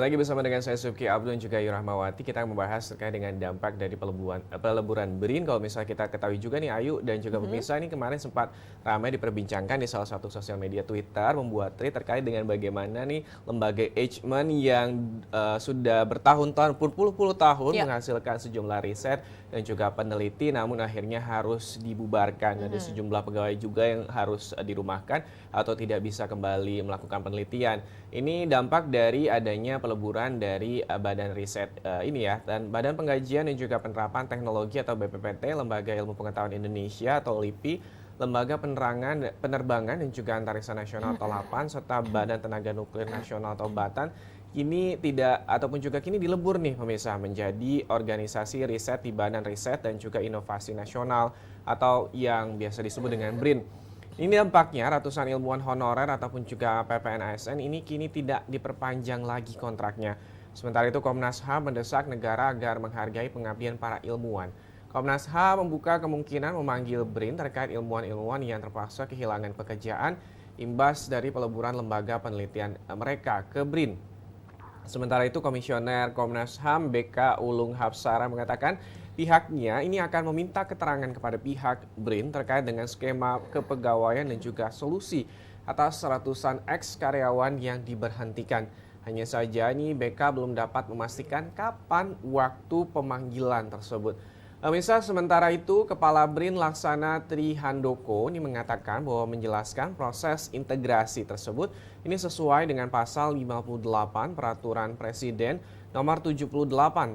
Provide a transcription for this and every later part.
Lagi bersama dengan saya Subki Abdul dan juga Ayu Rahmawati, kita membahas terkait dengan dampak dari peleburan BRIN. Kalau misalnya kita ketahui juga nih Ayu dan juga pemirsa, ini kemarin sempat ramai diperbincangkan di salah satu sosial media Twitter, membuat tweet terkait dengan bagaimana nih lembaga Eijkman yang sudah bertahun-tahun, berpuluh-puluh tahun menghasilkan sejumlah riset dan juga peneliti, namun akhirnya harus dibubarkan. Ada sejumlah pegawai juga yang harus dirumahkan atau tidak bisa kembali melakukan penelitian. Ini dampak dari adanya peleburan dari Badan Riset ini ya, dan Badan Pengkajian dan juga Penerapan Teknologi atau BPPT, Lembaga Ilmu Pengetahuan Indonesia atau LIPI, Lembaga Penerbangan dan juga Antariksa Nasional atau LAPAN, serta Badan Tenaga Nuklir Nasional atau BATN, kini tidak ataupun juga kini dilebur nih pemirsa menjadi organisasi riset di Badan Riset dan juga Inovasi Nasional atau yang biasa disebut dengan BRIN. Ini dampaknya ratusan ilmuwan honorer ataupun juga PPN ASN ini kini tidak diperpanjang lagi kontraknya. Sementara itu Komnas HAM mendesak negara agar menghargai pengabdian para ilmuwan. Komnas HAM membuka kemungkinan memanggil BRIN terkait ilmuwan-ilmuwan yang terpaksa kehilangan pekerjaan imbas dari peleburan lembaga penelitian mereka ke BRIN. Sementara itu Komisioner Komnas HAM BK Ulung Hapsara mengatakan pihaknya ini akan meminta keterangan kepada pihak BRIN terkait dengan skema kepegawaian dan juga solusi atas ratusan ex-karyawan yang diberhentikan. Hanya saja ini BK belum dapat memastikan kapan waktu pemanggilan tersebut. Pemirsa, sementara itu Kepala BRIN Laksana Tri Handoko ini mengatakan bahwa menjelaskan proses integrasi tersebut ini sesuai dengan pasal 58 Peraturan Presiden nomor 78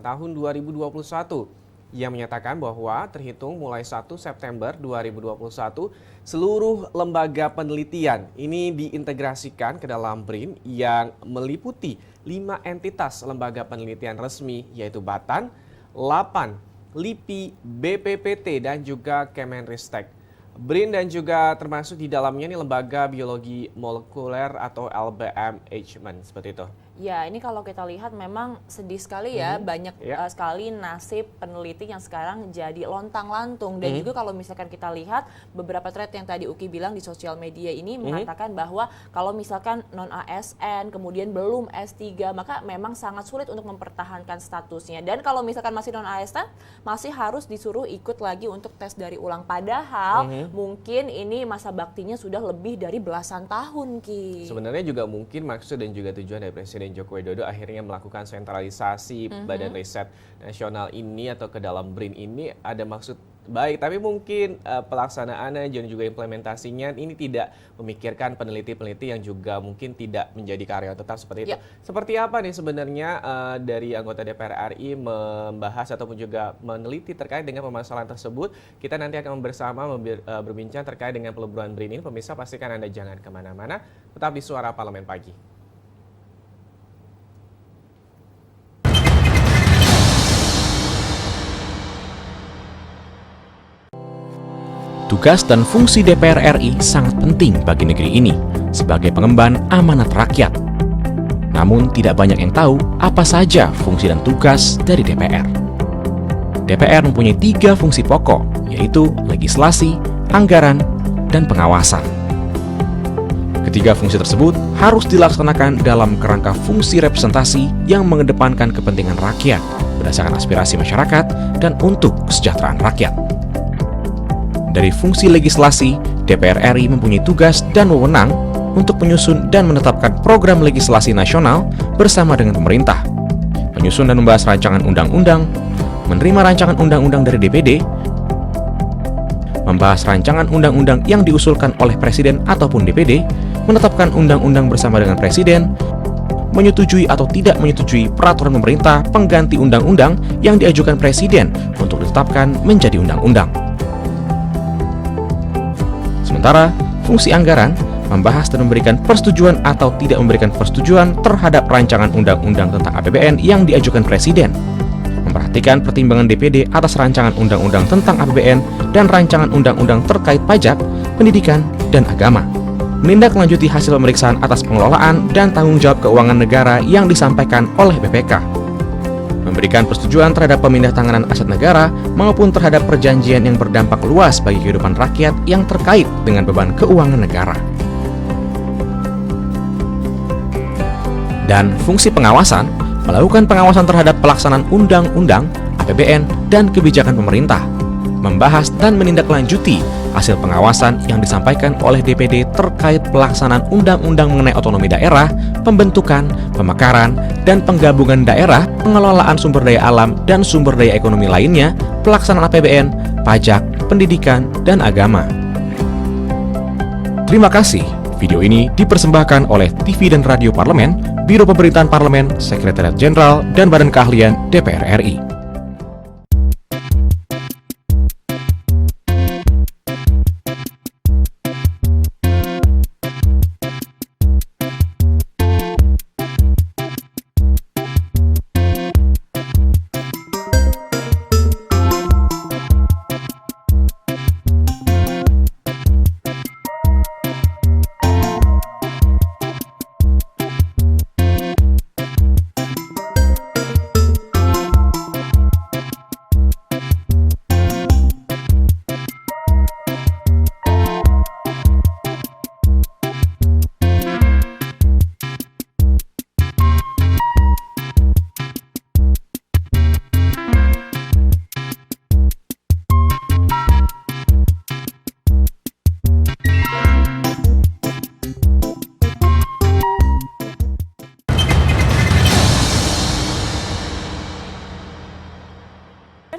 tahun 2021 yang menyatakan bahwa terhitung mulai 1 September 2021 seluruh lembaga penelitian ini diintegrasikan ke dalam BRIN yang meliputi 5 entitas lembaga penelitian resmi yaitu BATN, LAPAN, LIPI, BPPT, dan juga Kemenristek. BRIN dan juga termasuk di dalamnya ini Lembaga Biologi Molekuler atau LBM Eijkman, seperti itu. Ya, ini kalau kita lihat memang sedih sekali ya, banyak sekali nasib peneliti yang sekarang jadi lontang-lantung. Dan juga kalau misalkan kita lihat beberapa thread yang tadi Uki bilang di sosial media ini mengatakan bahwa kalau misalkan non-ASN kemudian belum S3, maka memang sangat sulit untuk mempertahankan statusnya. Dan kalau misalkan masih non-ASN, masih harus disuruh ikut lagi untuk tes dari ulang. Padahal mungkin ini masa baktinya sudah lebih dari belasan tahun, Ki. Sebenarnya juga mungkin maksud dan juga tujuan dari Presiden Joko Widodo akhirnya melakukan sentralisasi Badan Riset Nasional ini atau ke dalam BRIN ini ada maksud baik, tapi mungkin pelaksanaannya dan juga implementasinya ini tidak memikirkan peneliti-peneliti yang juga mungkin tidak menjadi karyawan tetap seperti itu. Seperti apa nih sebenarnya dari anggota DPR RI membahas ataupun juga meneliti terkait dengan permasalahan tersebut? Kita nanti akan bersama berbincang terkait dengan peleburan BRIN ini. Pemirsa, pastikan Anda jangan kemana-mana, tetap di Suara Parlemen Pagi. Tugas dan fungsi DPR RI sangat penting bagi negeri ini sebagai pengemban amanat rakyat. Namun tidak banyak yang tahu apa saja fungsi dan tugas dari DPR. DPR mempunyai 3 fungsi pokok, yaitu legislasi, anggaran, dan pengawasan. Ketiga fungsi tersebut harus dilaksanakan dalam kerangka fungsi representasi yang mengedepankan kepentingan rakyat berdasarkan aspirasi masyarakat dan untuk kesejahteraan rakyat. Dari fungsi legislasi, DPR RI mempunyai tugas dan wewenang untuk menyusun dan menetapkan program legislasi nasional bersama dengan pemerintah, menyusun dan membahas rancangan undang-undang, menerima rancangan undang-undang dari DPD, membahas rancangan undang-undang yang diusulkan oleh Presiden ataupun DPD, menetapkan undang-undang bersama dengan Presiden, menyetujui atau tidak menyetujui peraturan pemerintah pengganti undang-undang yang diajukan Presiden untuk ditetapkan menjadi undang-undang. Sementara, fungsi anggaran membahas dan memberikan persetujuan atau tidak memberikan persetujuan terhadap rancangan undang-undang tentang APBN yang diajukan Presiden, memperhatikan pertimbangan DPD atas rancangan undang-undang tentang APBN dan rancangan undang-undang terkait pajak, pendidikan, dan agama, menindaklanjuti hasil pemeriksaan atas pengelolaan dan tanggung jawab keuangan negara yang disampaikan oleh BPK, memberikan persetujuan terhadap pemindah tanganan aset negara maupun terhadap perjanjian yang berdampak luas bagi kehidupan rakyat yang terkait dengan beban keuangan negara. Dan fungsi pengawasan, melakukan pengawasan terhadap pelaksanaan undang-undang, APBN, dan kebijakan pemerintah. Membahas dan menindaklanjuti hasil pengawasan yang disampaikan oleh DPD terkait pelaksanaan undang-undang mengenai otonomi daerah, pembentukan, pemekaran, dan penggabungan daerah, pengelolaan sumber daya alam dan sumber daya ekonomi lainnya, pelaksanaan APBN, pajak, pendidikan, dan agama. Terima kasih. Video ini dipersembahkan oleh TV dan Radio Parlemen, Biro Pemerintahan Parlemen, Sekretariat Jenderal, dan Badan Keahlian DPR RI.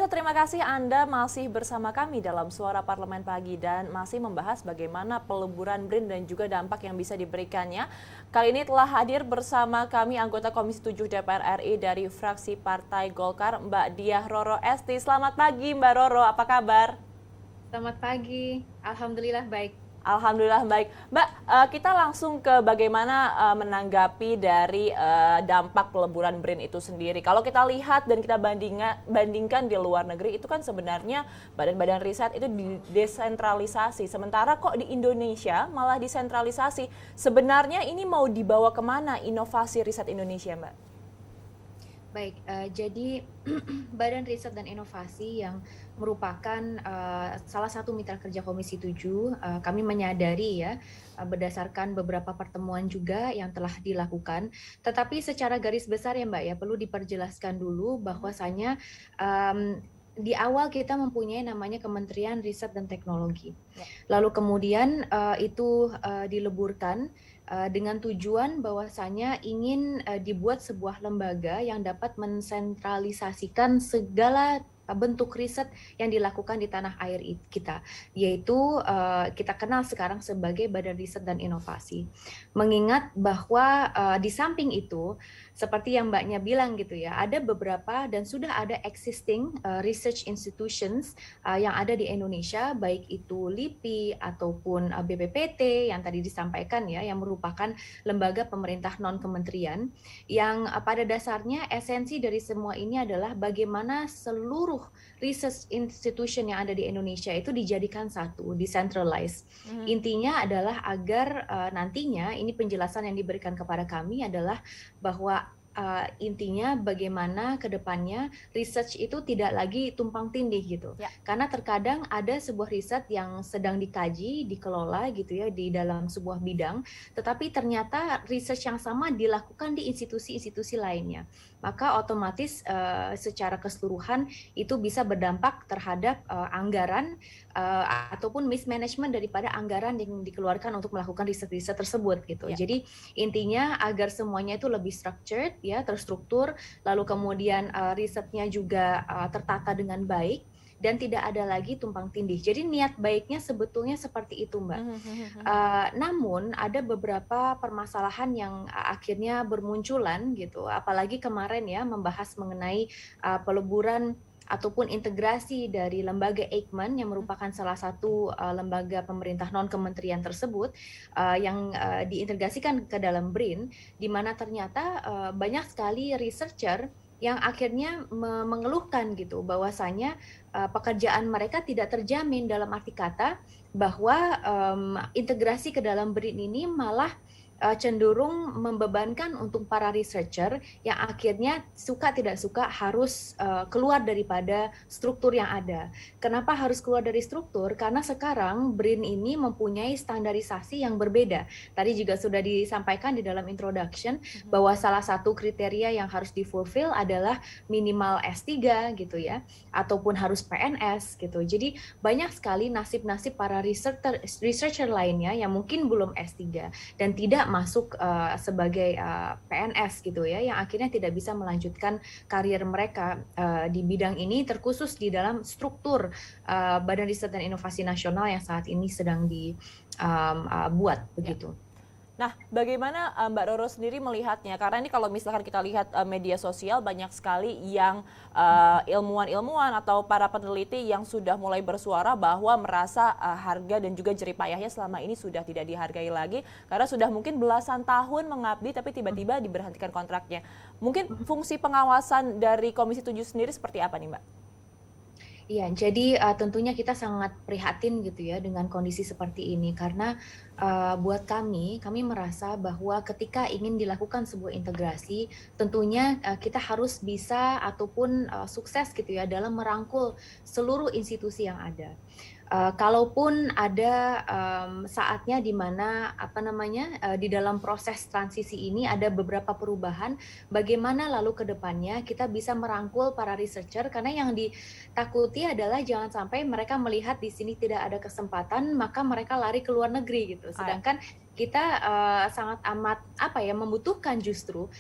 Terima kasih Anda masih bersama kami dalam Suara Parlemen Pagi dan masih membahas bagaimana peleburan BRIN dan juga dampak yang bisa diberikannya. Kali ini telah hadir bersama kami anggota Komisi 7 DPR RI dari fraksi Partai Golkar, Mbak Diah Roro Esti. Selamat pagi Mbak Roro, apa kabar? Selamat pagi, Alhamdulillah baik. Alhamdulillah baik. Mbak, kita langsung ke bagaimana menanggapi dari dampak peleburan BRIN itu sendiri. Kalau kita lihat dan kita bandingkan di luar negeri, itu kan sebenarnya badan-badan riset itu didesentralisasi. Sementara kok di Indonesia malah disentralisasi. Sebenarnya ini mau dibawa kemana inovasi riset Indonesia, Mbak? Baik, jadi Badan Riset dan Inovasi yang merupakan salah satu mitra kerja Komisi 7, kami menyadari ya, berdasarkan beberapa pertemuan juga yang telah dilakukan. Tetapi secara garis besar ya Mbak ya, perlu diperjelaskan dulu bahwasanya di awal kita mempunyai namanya Kementerian Riset dan Teknologi. Lalu kemudian itu dileburkan dengan tujuan bahwasanya ingin dibuat sebuah lembaga yang dapat mensentralisasikan segala bentuk riset yang dilakukan di tanah air kita, yaitu kita kenal sekarang sebagai Badan Riset dan Inovasi. Mengingat bahwa di samping itu, seperti yang Mbaknya bilang gitu ya, ada beberapa dan sudah ada existing research institutions yang ada di Indonesia, baik itu LIPI ataupun BPPT yang tadi disampaikan ya, yang merupakan lembaga pemerintah non-kementerian, yang pada dasarnya esensi dari semua ini adalah bagaimana seluruh research institution yang ada di Indonesia itu dijadikan satu, decentralized. Intinya adalah agar nantinya, ini penjelasan yang diberikan kepada kami adalah bahwa intinya bagaimana ke depannya research itu tidak lagi tumpang tindih gitu. Ya. Karena terkadang ada sebuah riset yang sedang dikaji, dikelola gitu ya di dalam sebuah bidang, tetapi ternyata research yang sama dilakukan di institusi-institusi lainnya. Maka otomatis secara keseluruhan itu bisa berdampak terhadap anggaran ataupun mismanagement daripada anggaran yang dikeluarkan untuk melakukan riset-riset tersebut gitu. Ya. Jadi intinya agar semuanya itu lebih structured ya, terstruktur, lalu kemudian risetnya juga tertata dengan baik dan tidak ada lagi tumpang tindih. Jadi niat baiknya sebetulnya seperti itu, Mbak. Namun ada beberapa permasalahan yang akhirnya bermunculan gitu, apalagi kemarin ya membahas mengenai peleburan ataupun integrasi dari lembaga Eijkman yang merupakan salah satu lembaga pemerintah non-kementerian tersebut yang diintegrasikan ke dalam BRIN, di mana ternyata banyak sekali researcher yang akhirnya mengeluhkan gitu bahwasanya pekerjaan mereka tidak terjamin, dalam arti kata bahwa integrasi ke dalam BRIN ini malah cenderung membebankan untuk para researcher yang akhirnya suka tidak suka harus keluar daripada struktur yang ada. Kenapa harus keluar dari struktur? Karena sekarang BRIN ini mempunyai standarisasi yang berbeda. Tadi juga sudah disampaikan di dalam introduction bahwa salah satu kriteria yang harus difulfill adalah minimal S3 gitu ya, ataupun harus PNS gitu. Jadi banyak sekali nasib-nasib para researcher lainnya yang mungkin belum S3 dan tidak masuk sebagai PNS gitu ya, yang akhirnya tidak bisa melanjutkan karir mereka di bidang ini, terkhusus di dalam struktur Badan Riset dan Inovasi Nasional yang saat ini sedang dibuat begitu. Nah, bagaimana Mbak Roro sendiri melihatnya? Karena ini kalau misalkan kita lihat media sosial, banyak sekali yang ilmuwan-ilmuwan atau para peneliti yang sudah mulai bersuara bahwa merasa harga dan juga jerih payahnya selama ini sudah tidak dihargai lagi, karena sudah mungkin belasan tahun mengabdi tapi tiba-tiba diberhentikan kontraknya. Mungkin fungsi pengawasan dari Komisi 7 sendiri seperti apa nih, Mbak? Iya, jadi tentunya kita sangat prihatin gitu ya dengan kondisi seperti ini, karena buat kami merasa bahwa ketika ingin dilakukan sebuah integrasi, tentunya kita harus bisa ataupun sukses gitu ya dalam merangkul seluruh institusi yang ada. Kalaupun ada saatnya di mana di dalam proses transisi ini ada beberapa perubahan, bagaimana lalu ke depannya kita bisa merangkul para researcher, karena yang ditakuti adalah jangan sampai mereka melihat di sini tidak ada kesempatan maka mereka lari ke luar negeri gitu. Sedangkan kita sangat amat membutuhkan justru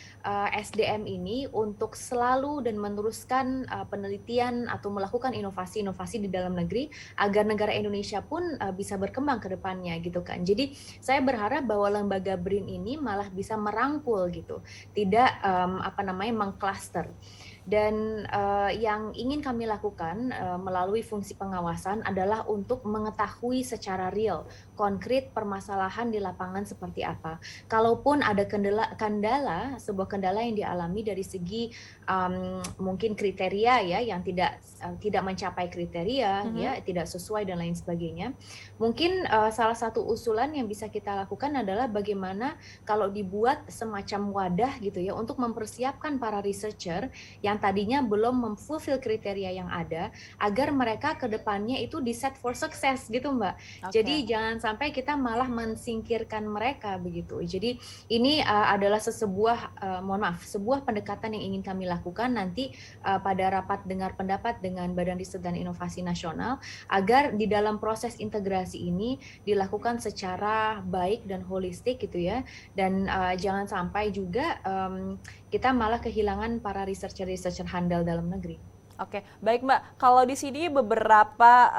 SDM ini untuk selalu dan meneruskan penelitian atau melakukan inovasi-inovasi di dalam negeri agar negara Indonesia pun bisa berkembang ke depannya gitu kan. Jadi saya berharap bahwa lembaga BRIN ini malah bisa merangkul gitu, tidak mengklaster. Dan yang ingin kami lakukan melalui fungsi pengawasan adalah untuk mengetahui secara real, konkret permasalahan di lapangan seperti apa. Kalaupun ada sebuah kendala yang dialami dari segi mungkin kriteria ya yang tidak mencapai kriteria ya, tidak sesuai dan lain sebagainya. Mungkin salah satu usulan yang bisa kita lakukan adalah bagaimana kalau dibuat semacam wadah gitu ya untuk mempersiapkan para researcher yang tadinya belum memfulfill kriteria yang ada, agar mereka ke depannya itu di-set for success gitu Mbak. Okay. Jadi jangan sampai kita malah mensingkirkan mereka begitu. Jadi ini adalah sebuah pendekatan yang ingin kami lakukan nanti pada rapat dengar pendapat dengan Badan Riset dan Inovasi Nasional, agar di dalam proses integrasi ini dilakukan secara baik dan holistik gitu ya, dan jangan sampai juga kita malah kehilangan para researcher handal dalam negeri. Oke, baik Mbak. Kalau di sini beberapa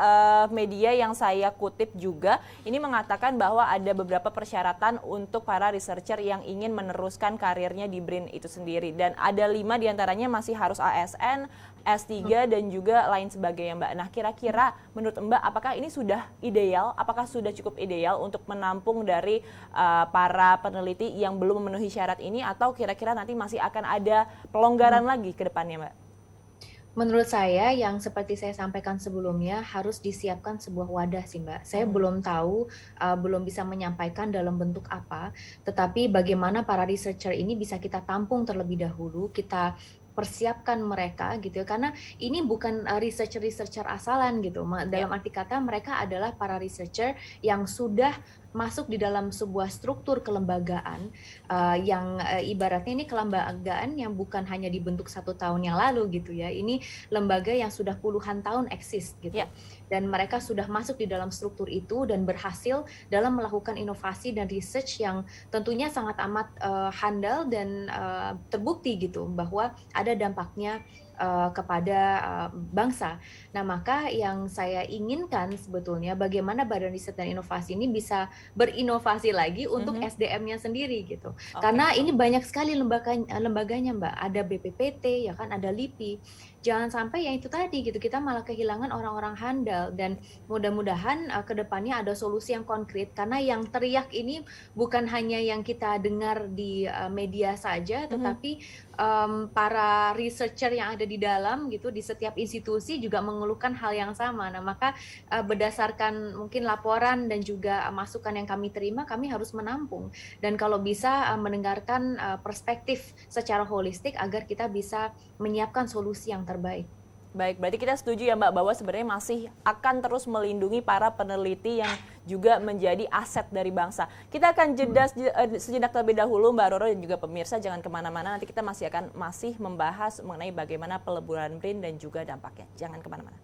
media yang saya kutip juga, ini mengatakan bahwa ada beberapa persyaratan untuk para researcher yang ingin meneruskan karirnya di BRIN itu sendiri. Dan ada 5 diantaranya masih harus ASN, S3, dan juga lain sebagainya Mbak. Nah, kira-kira menurut Mbak, apakah ini sudah ideal? Apakah sudah cukup ideal untuk menampung dari para peneliti yang belum memenuhi syarat ini? Atau kira-kira nanti masih akan ada pelonggaran lagi ke depannya Mbak? Menurut saya yang seperti saya sampaikan sebelumnya harus disiapkan sebuah wadah sih Mbak. Saya belum tahu, belum bisa menyampaikan dalam bentuk apa, tetapi bagaimana para researcher ini bisa kita tampung terlebih dahulu, kita persiapkan mereka gitu ya, karena ini bukan researcher asalan gitu. Dalam arti kata mereka adalah para researcher yang sudah masuk di dalam sebuah struktur kelembagaan yang ibaratnya ini kelembagaan yang bukan hanya dibentuk 1 tahun yang lalu gitu ya. Ini lembaga yang sudah puluhan tahun eksis gitu. Dan mereka sudah masuk di dalam struktur itu dan berhasil dalam melakukan inovasi dan research yang tentunya sangat amat handal dan terbukti gitu bahwa ada dampaknya kepada bangsa. Nah, maka yang saya inginkan sebetulnya bagaimana Badan Riset dan Inovasi ini bisa berinovasi lagi untuk SDM-nya sendiri gitu. Karena ini banyak sekali lembaganya Mbak. Ada BPPT ya kan, ada LIPI. Jangan sampai yang itu tadi gitu kita malah kehilangan orang-orang handal, dan mudah-mudahan ke depannya ada solusi yang konkret, karena yang teriak ini bukan hanya yang kita dengar di media saja, tetapi para researcher yang ada di dalam gitu di setiap institusi juga mengeluhkan hal yang sama. Nah, maka berdasarkan mungkin laporan dan juga masukan yang kami terima, kami harus menampung dan kalau bisa mendengarkan perspektif secara holistik agar kita bisa menyiapkan solusi yang terbaik. Baik, berarti kita setuju ya Mbak bahwa sebenarnya masih akan terus melindungi para peneliti yang juga menjadi aset dari bangsa. Kita akan jeda sejenak terlebih dahulu Mbak Roro dan juga pemirsa, jangan kemana-mana, nanti kita masih membahas mengenai bagaimana peleburan BRIN dan juga dampaknya. Jangan kemana-mana.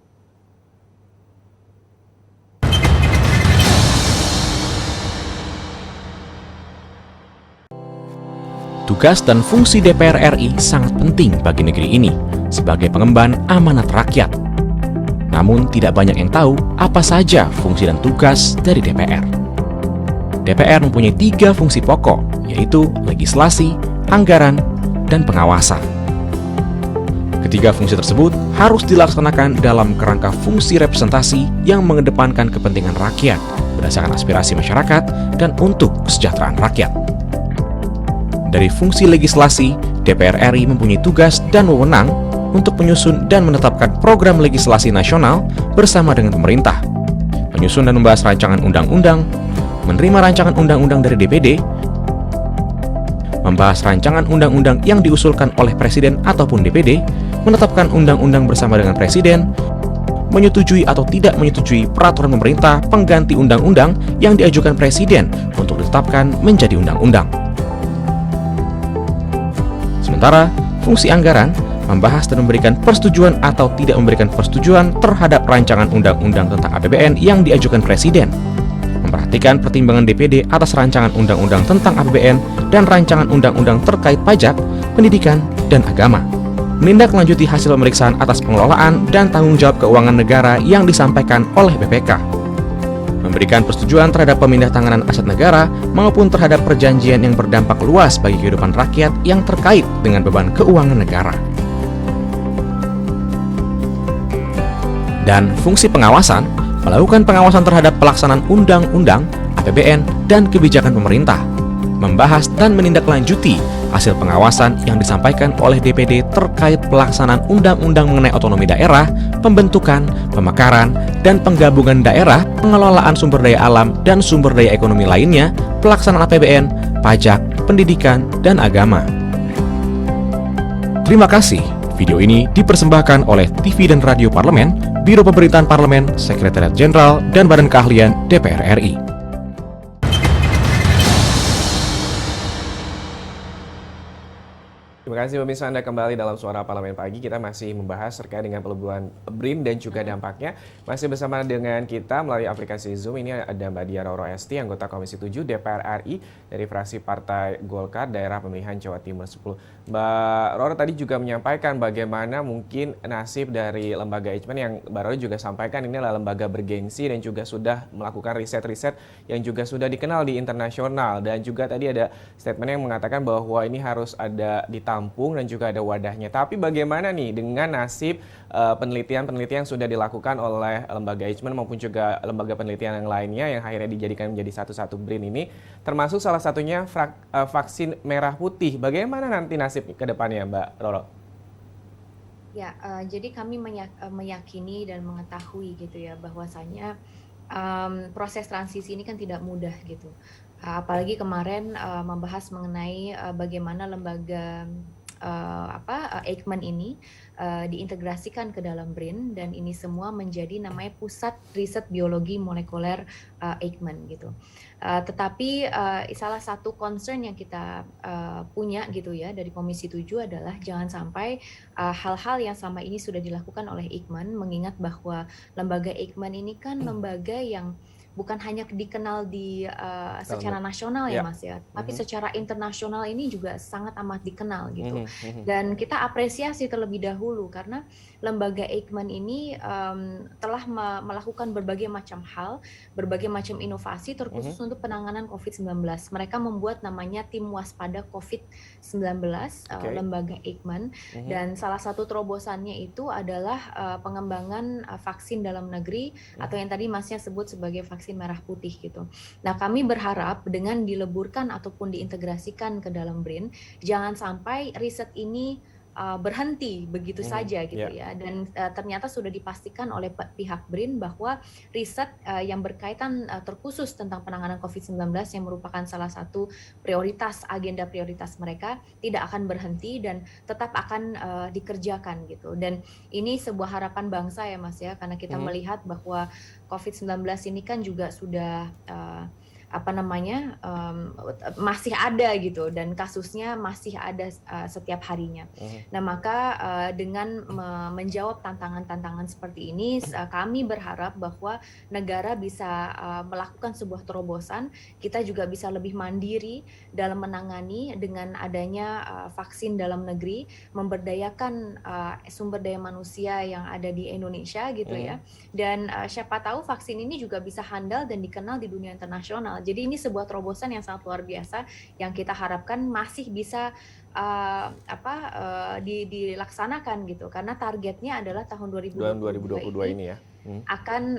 Tugas dan fungsi DPR RI sangat penting bagi negeri ini sebagai pengemban amanat rakyat. Namun tidak banyak yang tahu apa saja fungsi dan tugas dari DPR. DPR mempunyai 3 fungsi pokok, yaitu legislasi, anggaran, dan pengawasan. Ketiga fungsi tersebut harus dilaksanakan dalam kerangka fungsi representasi yang mengedepankan kepentingan rakyat berdasarkan aspirasi masyarakat dan untuk kesejahteraan rakyat. Dari fungsi legislasi, DPR RI mempunyai tugas dan wewenang untuk menyusun dan menetapkan program legislasi nasional bersama dengan pemerintah, menyusun dan membahas rancangan undang-undang, menerima rancangan undang-undang dari DPD, membahas rancangan undang-undang yang diusulkan oleh Presiden ataupun DPD, menetapkan undang-undang bersama dengan Presiden, menyetujui atau tidak menyetujui peraturan pemerintah pengganti undang-undang yang diajukan Presiden untuk ditetapkan menjadi undang-undang. Sementara, fungsi anggaran membahas dan memberikan persetujuan atau tidak memberikan persetujuan terhadap rancangan undang-undang tentang APBN yang diajukan Presiden, memperhatikan pertimbangan DPD atas rancangan undang-undang tentang APBN dan rancangan undang-undang terkait pajak, pendidikan, dan agama, menindaklanjuti hasil pemeriksaan atas pengelolaan dan tanggung jawab keuangan negara yang disampaikan oleh BPK, memberikan persetujuan terhadap pemindah tanganan aset negara maupun terhadap perjanjian yang berdampak luas bagi kehidupan rakyat yang terkait dengan beban keuangan negara. Dan fungsi pengawasan, melakukan pengawasan terhadap pelaksanaan undang-undang, APBN, dan kebijakan pemerintah, membahas dan menindaklanjuti hasil pengawasan yang disampaikan oleh DPD terkait pelaksanaan undang-undang mengenai otonomi daerah, pembentukan, pemekaran, dan penggabungan daerah, pengelolaan sumber daya alam dan sumber daya ekonomi lainnya, pelaksanaan APBN, pajak, pendidikan, dan agama. Terima kasih. Video ini dipersembahkan oleh TV dan Radio Parlemen, Biro Pemerintahan Parlemen, Sekretariat Jenderal, dan Badan Keahlian DPR RI. Terima kasih pemirsa, Anda kembali dalam Suara Parlemen Pagi. Kita masih membahas terkait dengan peleburan BRIN dan juga dampaknya. Masih bersama dengan kita melalui aplikasi Zoom. Ini ada Mbak Diah Roro Esti, anggota Komisi 7 DPR RI dari fraksi Partai Golkar Daerah Pemilihan Jawa Timur 10. Mbak Roro tadi juga menyampaikan bagaimana mungkin nasib dari lembaga Eijkman yang Mbak Roro juga sampaikan ini adalah lembaga bergengsi dan juga sudah melakukan riset-riset yang juga sudah dikenal di internasional. Dan juga tadi ada statement yang mengatakan bahwa ini harus ada ditampung dan juga ada wadahnya. Tapi bagaimana nih dengan nasib penelitian-penelitian yang sudah dilakukan oleh lembaga Eijkman maupun juga lembaga penelitian yang lainnya yang akhirnya dijadikan menjadi satu-satu BRIN ini, termasuk salah satunya vaksin merah putih. Bagaimana nanti nasib ke depannya, Mbak Roro? Ya, jadi kami meyakini dan mengetahui gitu ya bahwasanya proses transisi ini kan tidak mudah gitu. Apalagi kemarin membahas mengenai bagaimana lembaga Eijkman ini diintegrasikan ke dalam BRIN dan ini semua menjadi namanya Pusat Riset Biologi Molekuler Eijkman gitu. Tetapi salah satu concern yang kita punya gitu ya dari Komisi 7 adalah jangan sampai hal-hal yang selama ini sudah dilakukan oleh Eijkman, mengingat bahwa lembaga Eijkman ini kan lembaga yang bukan hanya dikenal di secara nasional ya Mas ya, tapi secara internasional ini juga sangat amat dikenal gitu. Dan kita apresiasi terlebih dahulu karena lembaga Eijkman ini telah melakukan berbagai macam hal, berbagai macam inovasi terkhusus untuk penanganan COVID-19. Mereka membuat namanya Tim Waspada COVID-19 lembaga Eijkman dan salah satu terobosannya itu adalah pengembangan vaksin dalam negeri atau yang tadi Masnya sebut sebagai vaksin vaksin merah putih gitu. Nah, kami berharap dengan dileburkan ataupun diintegrasikan ke dalam BRIN, jangan sampai riset ini berhenti begitu saja gitu ya. Dan ternyata sudah dipastikan oleh pihak BRIN bahwa riset yang berkaitan terkhusus tentang penanganan COVID-19 yang merupakan salah satu agenda prioritas mereka tidak akan berhenti dan tetap akan dikerjakan gitu. Dan ini sebuah harapan bangsa ya Mas ya, karena kita melihat bahwa COVID-19 ini kan juga sudah masih ada gitu dan kasusnya masih ada setiap harinya. Nah, maka dengan menjawab tantangan-tantangan seperti ini, kami berharap bahwa negara bisa melakukan sebuah terobosan, kita juga bisa lebih mandiri dalam menangani dengan adanya vaksin dalam negeri, memberdayakan sumber daya manusia yang ada di Indonesia gitu ya. Dan siapa tahu vaksin ini juga bisa handal dan dikenal di dunia internasional. Jadi ini sebuah terobosan yang sangat luar biasa yang kita harapkan masih bisa dilaksanakan gitu, karena targetnya adalah tahun 2022 ini ya akan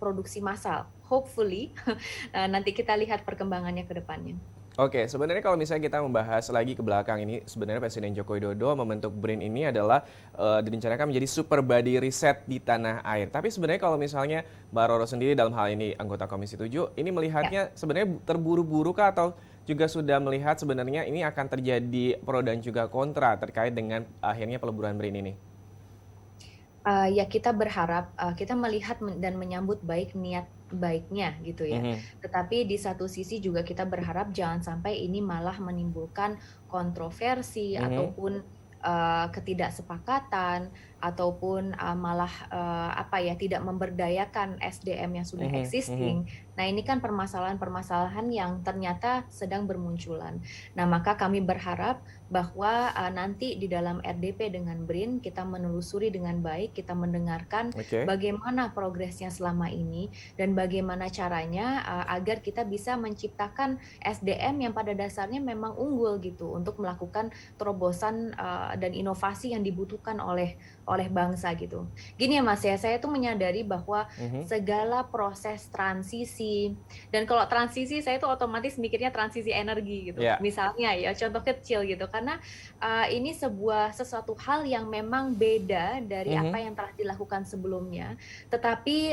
produksi massal. Hopefully nanti kita lihat perkembangannya ke depannya. Oke, sebenarnya kalau misalnya kita membahas lagi ke belakang ini, sebenarnya Presiden Joko Widodo membentuk BRIN ini adalah direncanakan menjadi super body riset di tanah air. Tapi sebenarnya kalau misalnya Mbak Roro sendiri dalam hal ini anggota Komisi 7, ini melihatnya sebenarnya terburu-buru kah atau juga sudah melihat sebenarnya ini akan terjadi pro dan juga kontra terkait dengan akhirnya peleburan BRIN ini? Ya kita berharap, kita melihat dan menyambut baik niat baiknya gitu ya. Tetapi di satu sisi juga kita berharap jangan sampai ini malah menimbulkan kontroversi ataupun ketidaksepakatan ataupun malah tidak memberdayakan SDM yang sudah existing. Nah, ini kan permasalahan-permasalahan yang ternyata sedang bermunculan. Nah, maka kami berharap bahwa nanti di dalam RDP dengan BRIN kita menelusuri dengan baik, kita mendengarkan bagaimana progresnya selama ini dan bagaimana caranya agar kita bisa menciptakan SDM yang pada dasarnya memang unggul gitu untuk melakukan terobosan dan inovasi yang dibutuhkan oleh bangsa gitu. Gini ya Mas ya, saya tuh menyadari bahwa segala proses transisi, dan kalau transisi saya tuh otomatis mikirnya transisi energi gitu. Misalnya ya contoh kecil gitu, karena ini sesuatu hal yang memang beda dari apa yang telah dilakukan sebelumnya, tetapi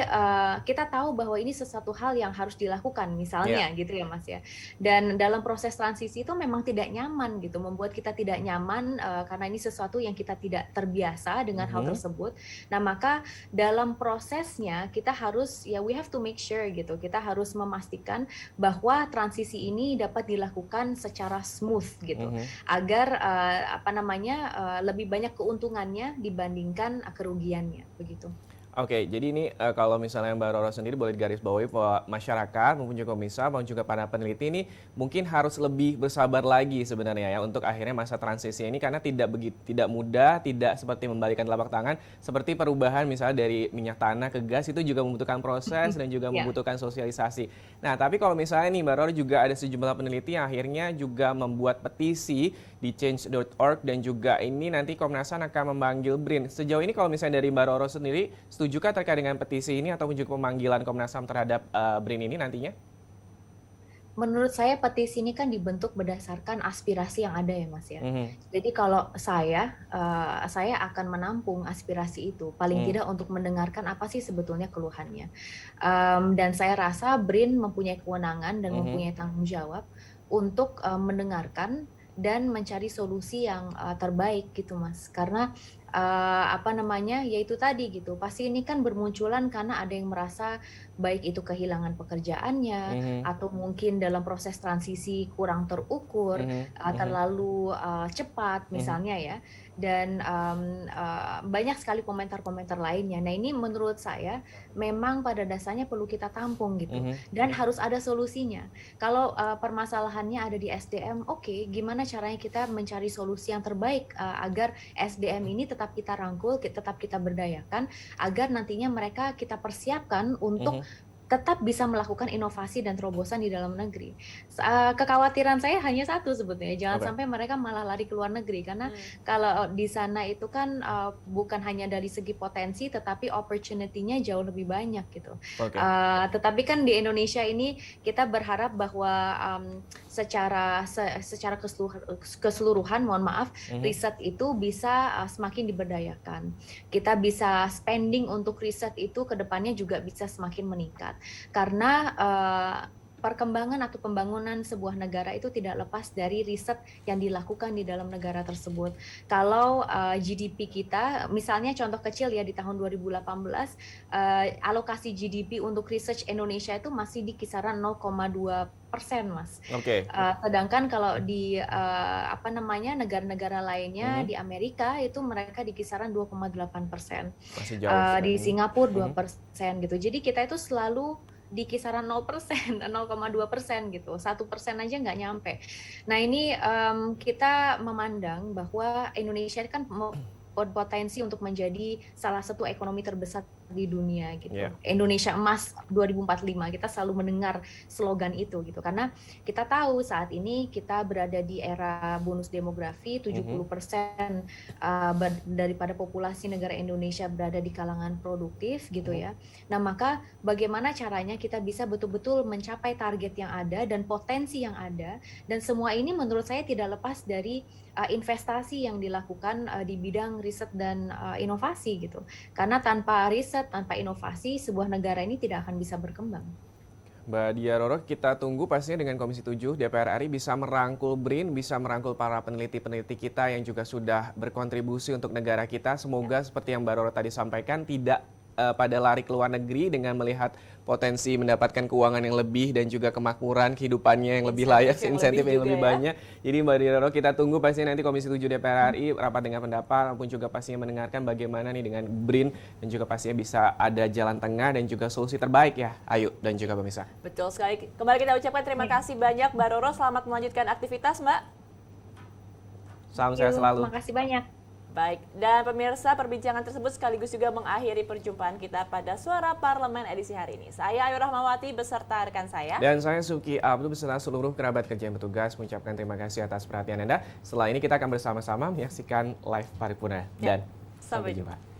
kita tahu bahwa ini sesuatu hal yang harus dilakukan misalnya gitu ya Mas ya. Dan dalam proses transisi itu memang tidak nyaman gitu, membuat kita tidak nyaman karena ini sesuatu yang kita tidak terbiasa dengan hal tersebut. Nah, maka dalam prosesnya kita harus we have to make sure gitu. Kita harus memastikan bahwa transisi ini dapat dilakukan secara smooth gitu. Agar lebih banyak keuntungannya dibandingkan kerugiannya begitu. Oke, jadi ini kalau misalnya Mbak Roro sendiri boleh digarisbawahi bahwa masyarakat maupun juga komisa maupun juga para peneliti ini mungkin harus lebih bersabar lagi sebenarnya ya untuk akhirnya masa transisi ini, karena tidak mudah, tidak seperti membalikan telapak tangan seperti perubahan misalnya dari minyak tanah ke gas, itu juga membutuhkan proses dan juga membutuhkan sosialisasi. Nah, tapi kalau misalnya nih Mbak Roro juga ada sejumlah peneliti yang akhirnya juga membuat petisi di change.org dan juga ini nanti Komnas HAM akan memanggil BRIN. Sejauh ini kalau misalnya dari Mbak Roro sendiri, setujukah terkait dengan petisi ini ataupun juga pemanggilan Komnas HAM terhadap BRIN ini nantinya? Menurut saya petisi ini kan dibentuk berdasarkan aspirasi yang ada ya Mas ya. Jadi kalau saya akan menampung aspirasi itu, paling tidak untuk mendengarkan apa sih sebetulnya keluhannya. Dan saya rasa BRIN mempunyai kewenangan dan mempunyai tanggung jawab untuk mendengarkan dan mencari solusi yang terbaik gitu Mas. Karena yaitu tadi gitu, pasti ini kan bermunculan karena ada yang merasa baik itu kehilangan pekerjaannya atau mungkin dalam proses transisi kurang terukur, terlalu cepat misalnya ya, dan banyak sekali komentar-komentar lainnya. Nah, ini menurut saya memang pada dasarnya perlu kita tampung gitu, dan harus ada solusinya. Kalau permasalahannya ada di SDM, oke, gimana caranya kita mencari solusi yang terbaik agar SDM ini tetap kita rangkul, tetap kita berdayakan, agar nantinya mereka kita persiapkan untuk tetap bisa melakukan inovasi dan terobosan di dalam negeri. Kekhawatiran saya hanya satu sebetulnya, jangan sampai mereka malah lari ke luar negeri, karena kalau di sana itu kan bukan hanya dari segi potensi, tetapi opportunity-nya jauh lebih banyak gitu. Tetapi kan di Indonesia ini kita berharap bahwa secara keseluruhan, mohon maaf, riset itu bisa semakin diberdayakan. Kita bisa spending untuk riset itu ke depannya juga bisa semakin meningkat. Karena perkembangan atau pembangunan sebuah negara itu tidak lepas dari riset yang dilakukan di dalam negara tersebut. Kalau GDP kita, misalnya contoh kecil ya, di tahun 2018 alokasi GDP untuk research Indonesia itu masih di kisaran 0,2%, Mas. Sedangkan kalau di negara-negara lainnya, di Amerika itu mereka di kisaran 2,8%. Masih jauh. Di Singapura 2% gitu. Jadi kita itu selalu di kisaran 0%, 0,2% gitu, 1% aja nggak nyampe. Nah ini kita memandang bahwa Indonesia kan berpotensi untuk menjadi salah satu ekonomi terbesar di dunia gitu. Indonesia Emas 2045, kita selalu mendengar slogan itu gitu, karena kita tahu saat ini kita berada di era bonus demografi, 70% daripada populasi negara Indonesia berada di kalangan produktif gitu ya. Nah maka bagaimana caranya kita bisa betul-betul mencapai target yang ada dan potensi yang ada, dan semua ini menurut saya tidak lepas dari investasi yang dilakukan di bidang riset dan inovasi gitu. Karena tanpa riset, tanpa inovasi, sebuah negara ini tidak akan bisa berkembang. Mbak Diah Roro, kita tunggu pastinya dengan Komisi 7 DPR RI bisa merangkul BRIN, bisa merangkul para peneliti-peneliti kita yang juga sudah berkontribusi untuk negara kita. Semoga seperti yang Mbak Roro tadi sampaikan, tidak pada lari ke luar negeri dengan melihat potensi mendapatkan keuangan yang lebih dan juga kemakmuran kehidupannya yang lebih layak, insentif yang lebih banyak. Jadi Mbak Diah Roro, kita tunggu pastinya nanti Komisi 7 DPR RI rapat dengan pendapat maupun juga pastinya mendengarkan bagaimana nih dengan BRIN, dan juga pastinya bisa ada jalan tengah dan juga solusi terbaik ya, Ayu dan juga pemirsa. Betul sekali. Kembali kita ucapkan terima kasih banyak Mbak Roro, selamat melanjutkan aktivitas Mbak. Salam sehat selalu. Terima kasih banyak. Baik, dan pemirsa, perbincangan tersebut sekaligus juga mengakhiri perjumpaan kita pada Suara Parlemen edisi hari ini. Saya Ayu Rahmawati beserta rekan saya. Dan saya Suki Abdul beserta seluruh kerabat kerja yang bertugas mengucapkan terima kasih atas perhatian Anda. Setelah ini kita akan bersama-sama menyaksikan live paripurna. Dan sampai jumpa.